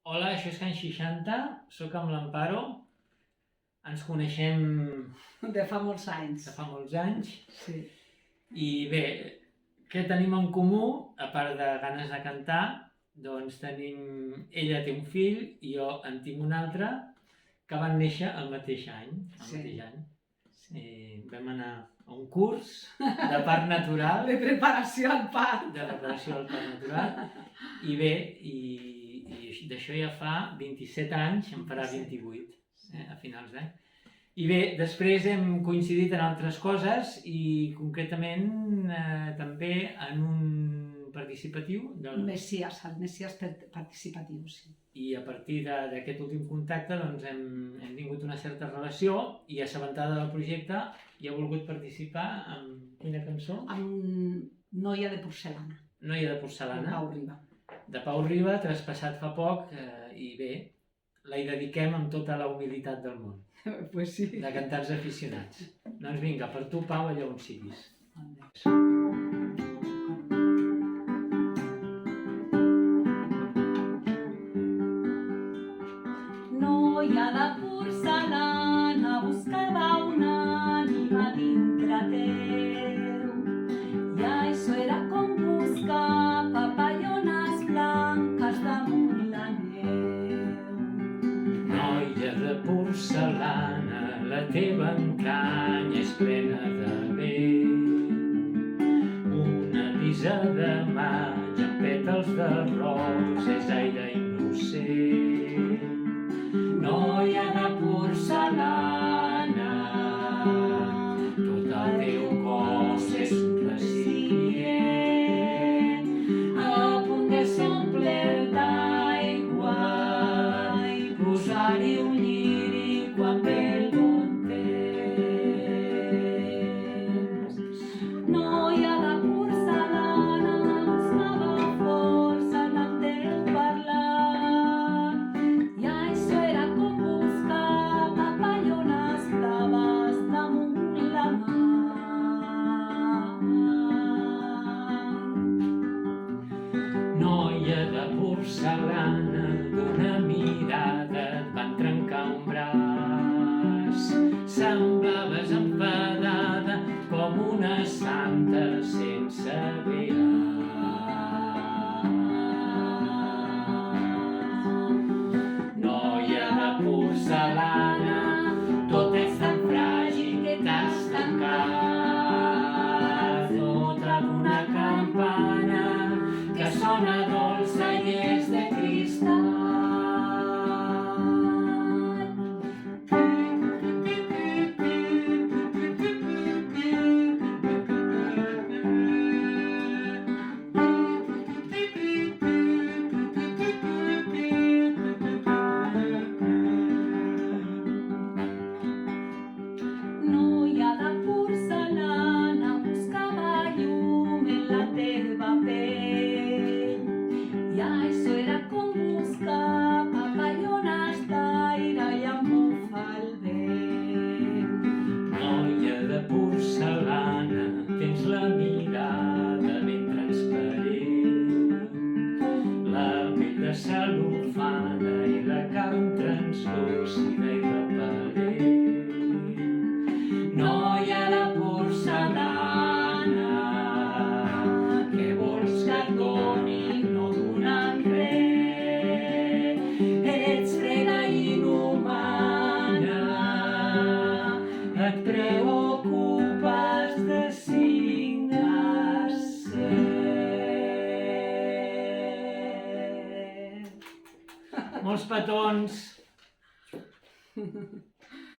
Hola, això és Can 60, sóc amb l'Amparo, ens coneixem De fa molts anys. de fa molts anys Sí. i bé, què tenim en comú? A part de ganes de cantar, doncs ella té un fill i jo en tinc un altre que van néixer el mateix any. Vam anar a un curs de part natural, De preparació al part. de preparació del parc natural, i bé, i d'això ja fa 27 anys, em farà 28, a finals d'any. I bé, després hem coincidit en altres coses i concretament també en un participatiu del... El Messias participatiu, sí. I a partir d'aquest últim contacte doncs hem tingut una certa relació i assabentada del projecte i ha volgut participar en quina cançó? Amb Noia de porcellana. Noia de porcellana. De Pau Riba. De Pau Riba, traspassat fa poc, i bé, la hi dediquem amb tota la humilitat del món, Pues sí. de cantants aficionats. Doncs vinga, per tu, Pau, allà on siguis. Noia de porcellana buscava una ànima dintre teu, i això era com buscar papallones blanques damunt la neu. Noia de porcellana, la teva entranya és plena de vent. Una brisa de maig amb pètals de ros és aire innocent. Noia de porcel·lana, tot el teu cos és un recipient, a punt de ser omplert d'aigua i posar-hi un lliri quan ve el bon temps. Noia de porcel·lana buscava força en el teu parlar, i això era com buscar papallones blaves damunt la mar. Noia de porcel·lana, d'una mirada et van trencar un braç. Semblaves enfadada com una santa sense beat. Noia de porcel·lana, tot és tan fràgil que t'has tancat sota d'una campana que sona dolça i és de cristal. Noia de porcel·lana buscava llum en la teva pell, i això era com buscar papallones d'aire i amb bufa el vent. Noia de porcel·lana, tens la mirada ben transparent, la pell de cel·lofana i la carn translúcida i repel·lent. Noia de porcel·lana, què vols que et doni? No donen res. Ets freda i inhumana, et preocupes de 5 a 7. Molts petons!